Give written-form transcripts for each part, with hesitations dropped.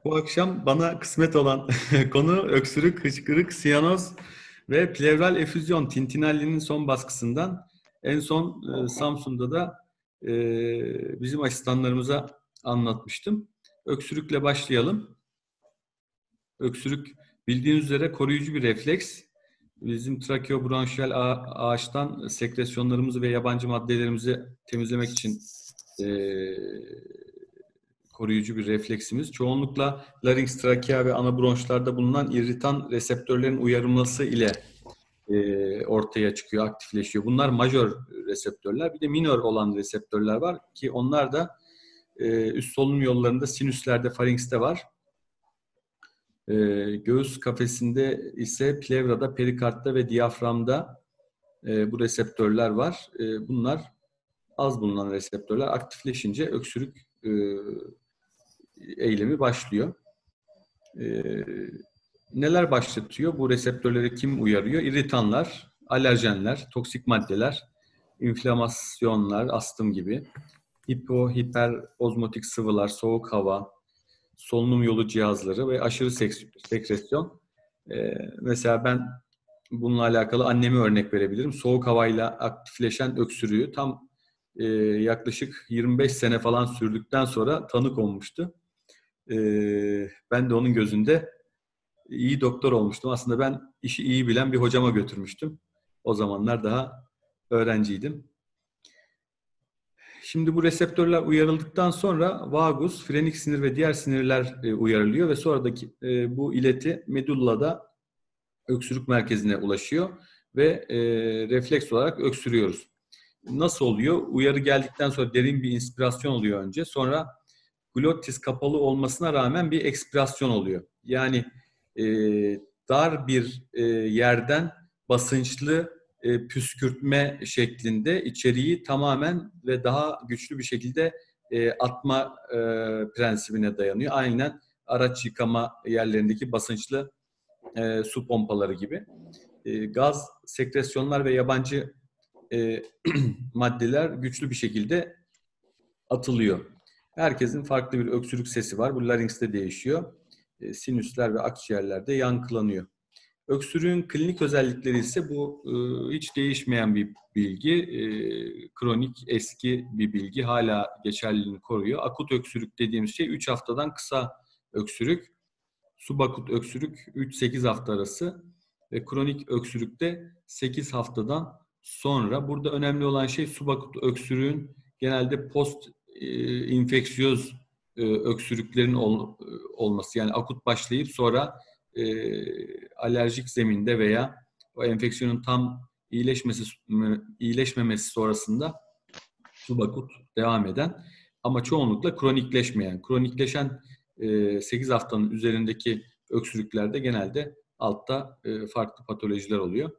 Bu akşam bana kısmet olan konu öksürük, hıçkırık, siyanoz ve plevral efüzyon. Tintinelli'nin son baskısından. En son Samsun'da da bizim asistanlarımıza anlatmıştım. Öksürükle başlayalım. Öksürük bildiğiniz üzere koruyucu bir refleks. Bizim trakeobronşiyal ağaçtan sekresyonlarımızı ve yabancı maddelerimizi temizlemek için koruyucu bir refleksimiz. Çoğunlukla larynx, trakea ve ana bronşlarda bulunan irritan reseptörlerin uyarılması ile ortaya çıkıyor, aktifleşiyor. Bunlar majör reseptörler. Bir de minör olan reseptörler var ki onlar da üst solunum yollarında, sinüslerde, faringste var. Göğüs kafesinde ise plevrada, perikardda ve diyaframda bu reseptörler var. Bunlar az bulunan reseptörler. Aktifleşince öksürük eylemi başlıyor. Neler başlatıyor? Bu reseptörleri kim uyarıyor? İrritanlar, alerjenler, toksik maddeler, inflamasyonlar, astım gibi, hiperozmotik sıvılar, soğuk hava, solunum yolu cihazları ve aşırı sekresyon. Mesela ben bununla alakalı anneme örnek verebilirim. Soğuk havayla aktifleşen öksürüğü tam yaklaşık 25 sene falan sürdükten sonra tanı konmuştu. Ben de onun gözünde iyi doktor olmuştum. Aslında ben işi iyi bilen bir hocama götürmüştüm. O zamanlar daha öğrenciydim. Şimdi bu reseptörler uyarıldıktan sonra vagus, frenik sinir ve diğer sinirler uyarılıyor ve sonradaki bu ileti medullada öksürük merkezine ulaşıyor ve refleks olarak öksürüyoruz. Nasıl oluyor? Uyarı geldikten sonra derin bir inspirasyon oluyor önce. Sonra glottis kapalı olmasına rağmen bir ekspirasyon oluyor. Yani dar bir yerden basınçlı püskürtme şeklinde içeriği tamamen ve daha güçlü bir şekilde atma prensibine dayanıyor. Aynen araç yıkama yerlerindeki basınçlı su pompaları gibi. Gaz, sekresyonlar ve yabancı maddeler güçlü bir şekilde atılıyor. Herkesin farklı bir öksürük sesi var. Bu laringste değişiyor. Sinüsler ve akciğerlerde yankılanıyor. Öksürüğün klinik özellikleri ise bu hiç değişmeyen bir bilgi. Kronik, eski bir bilgi. Hala geçerliliğini koruyor. Akut öksürük dediğimiz şey 3 haftadan kısa öksürük. Subakut öksürük 3-8 hafta arası ve kronik öksürükte 8 haftadan sonra. Burada önemli olan şey subakut öksürüğün genelde post infeksiyöz öksürüklerin olması. Yani akut başlayıp sonra alerjik zeminde veya o enfeksiyonun tam iyileşmemesi sonrasında subakut devam eden ama çoğunlukla kronikleşmeyen. Kronikleşen 8 haftanın üzerindeki öksürüklerde genelde altta farklı patolojiler oluyor.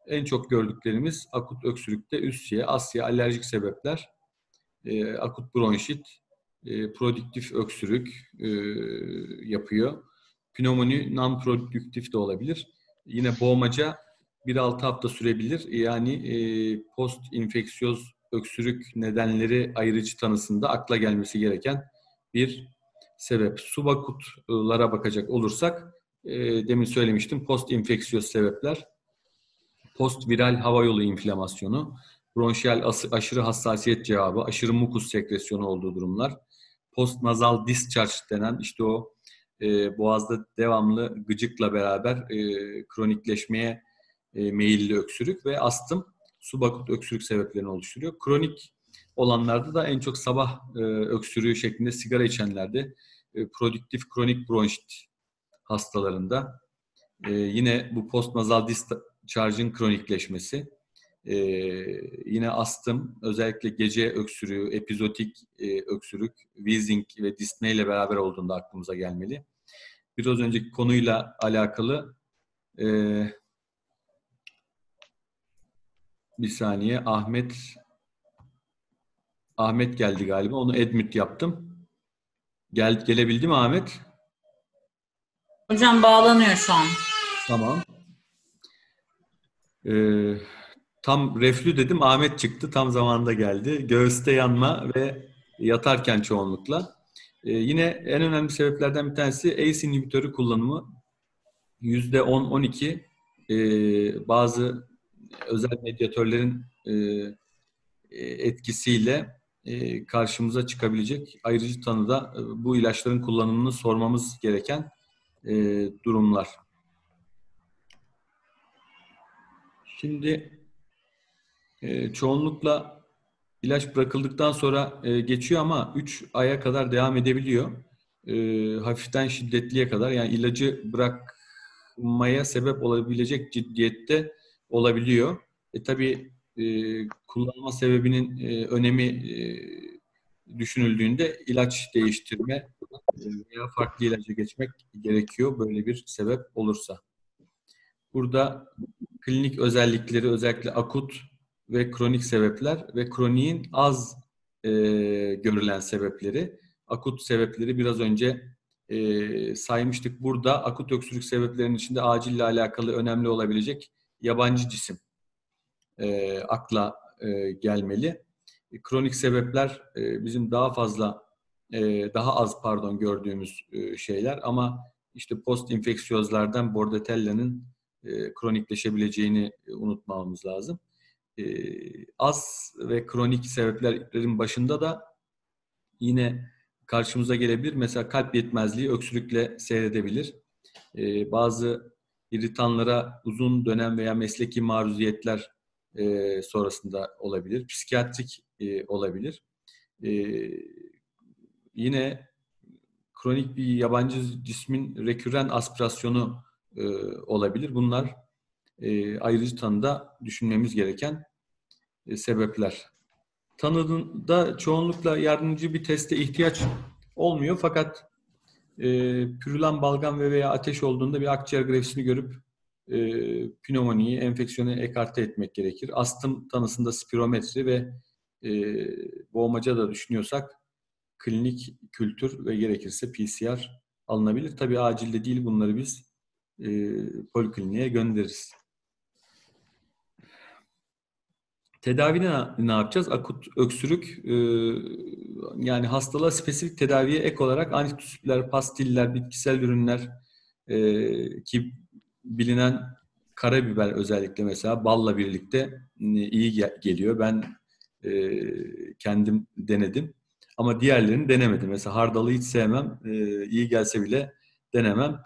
En çok gördüklerimiz akut öksürükte üsye, asya, alerjik sebepler, akut bronşit, prodüktif öksürük yapıyor. Pnömoni non-prodüktif de olabilir. Yine boğmaca 1-6 hafta sürebilir. Yani post infeksiyöz öksürük nedenleri ayrıcı tanısında akla gelmesi gereken bir sebep. Subakutlara bakacak olursak demin söylemiştim post infeksiyöz sebepler, post viral hava yolu inflamasyonu, bronşiyal aşırı hassasiyet cevabı, aşırı mukus sekresyonu olduğu durumlar, post nazal discharge denen işte o boğazda devamlı gıcıkla beraber kronikleşmeye meyilli öksürük ve astım subakut öksürük sebeplerini oluşturuyor. Kronik olanlarda da en çok sabah öksürüğü şeklinde sigara içenlerde, prodüktif kronik bronşit hastalarında, yine bu postnazal discharge'ın kronikleşmesi, yine astım, özellikle gece öksürüğü, epizotik öksürük, wheezing ve dyspnea ile beraber olduğunda aklımıza gelmeli. Biraz önceki konuyla alakalı bir saniye, Ahmet geldi galiba. Onu admit yaptım. Gelebildi mi Ahmet? Hocam bağlanıyor şu an. Tamam. Tam reflü dedim, Ahmet çıktı. Tam zamanında geldi. Göğüste yanma ve yatarken çoğunlukla. Yine en önemli sebeplerden bir tanesi ACE inhibitörü kullanımı. %10-12 bazı özel medyatörlerin etkisiyle karşımıza çıkabilecek ayrıcı tanıda bu ilaçların kullanımını sormamız gereken durumlar. Şimdi çoğunlukla ilaç bırakıldıktan sonra geçiyor ama 3 aya kadar devam edebiliyor. Hafiften şiddetliye kadar, yani ilacı bırakmaya sebep olabilecek ciddiyette olabiliyor. Tabii kullanma sebebinin önemi düşünüldüğünde ilaç değiştirme veya farklı ilaca geçmek gerekiyor böyle bir sebep olursa. Burada klinik özellikleri, özellikle akut ve kronik sebepler ve kroniğin az görülen sebepleri. Akut sebepleri biraz önce saymıştık. Burada akut öksürük sebeplerinin içinde acille alakalı önemli olabilecek yabancı cisim akla gelmeli. Kronik sebepler bizim daha az gördüğümüz şeyler, ama işte post infeksiyozlardan Bordetella'nın kronikleşebileceğini unutmamamız lazım. Az ve kronik sebeplerin başında da yine karşımıza gelebilir. Mesela kalp yetmezliği öksürükle seyredebilir. Bazı irritanlara uzun dönem veya mesleki maruziyetler sonrasında olabilir. Psikiyatrik olabilir. Yine kronik bir yabancı cismin rekürren aspirasyonu olabilir. Bunlar ayrıcı tanıda düşünmemiz gereken sebepler. Tanıda çoğunlukla yardımcı bir teste ihtiyaç olmuyor, fakat pürülen balgam veya ateş olduğunda bir akciğer grefisini görüp pnömoniyi, enfeksiyonu ekarte etmek gerekir. Astım tanısında spirometri ve boğmaca da düşünüyorsak klinik kültür ve gerekirse PCR alınabilir. Tabii acilde değil, bunları biz polikliniğe göndeririz. Tedavide ne yapacağız? Akut öksürük, yani hastalığa spesifik tedaviye ek olarak antitusipler, pastiller, bitkisel ürünler ki bilinen karabiber özellikle mesela balla birlikte iyi geliyor. Ben kendim denedim ama diğerlerini denemedim. Mesela hardalı hiç sevmem, iyi gelse bile denemem.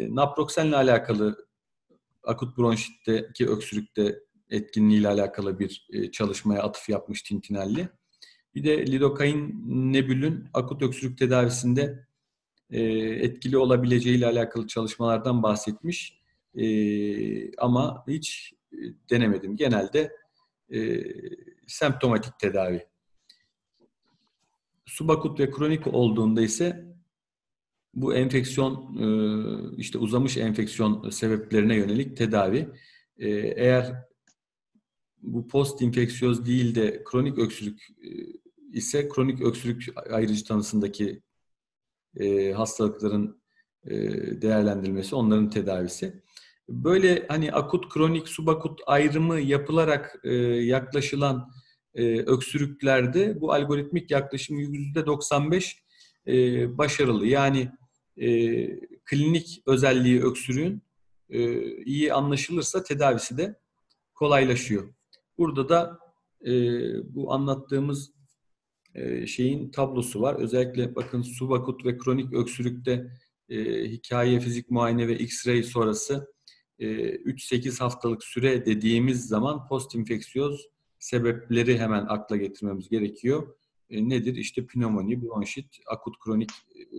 Naproxenle alakalı akut bronşitteki öksürükte etkinliğiyle alakalı bir çalışmaya atıf yapmış Tintinelli. Bir de lidokain nebulün akut öksürük tedavisinde etkili olabileceğiyle alakalı çalışmalardan bahsetmiş. Ama hiç denemedim. Genelde semptomatik tedavi. Subakut ve kronik olduğunda ise bu enfeksiyon, işte uzamış enfeksiyon sebeplerine yönelik tedavi. Eğer bu post infeksiyöz değil de kronik öksürük ise kronik öksürük ayrıcı tanısındaki hastalıkların değerlendirilmesi, onların tedavisi. Böyle hani akut, kronik, subakut ayrımı yapılarak yaklaşılan öksürüklerde bu algoritmik yaklaşım %95 başarılı. Yani klinik özelliği öksürüğün iyi anlaşılırsa tedavisi de kolaylaşıyor. Burada da bu anlattığımız şeyin tablosu var. Özellikle bakın subakut ve kronik öksürükte hikaye, fizik muayene ve X-ray sonrası 3-8 haftalık süre dediğimiz zaman post infeksiyoz sebepleri hemen akla getirmemiz gerekiyor. Nedir? İşte pnömoni, bronşit, akut kronik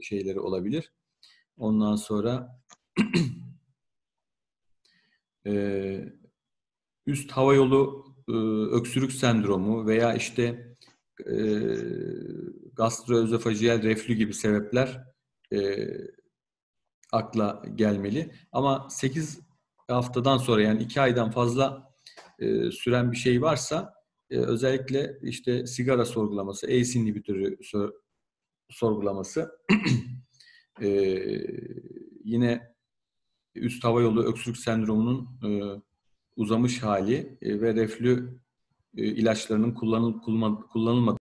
şeyleri olabilir. Ondan sonra üst havayolu öksürük sendromu veya işte gastroözofajiyel reflü gibi sebepler akla gelmeli. Ama 8 haftadan sonra, yani 2 aydan fazla süren bir şey varsa özellikle işte sigara sorgulaması, ACE inhibitörü sorgulaması yine üst havayolu öksürük sendromunun uzamış hali ve reflü ilaçlarının kullanılmadığı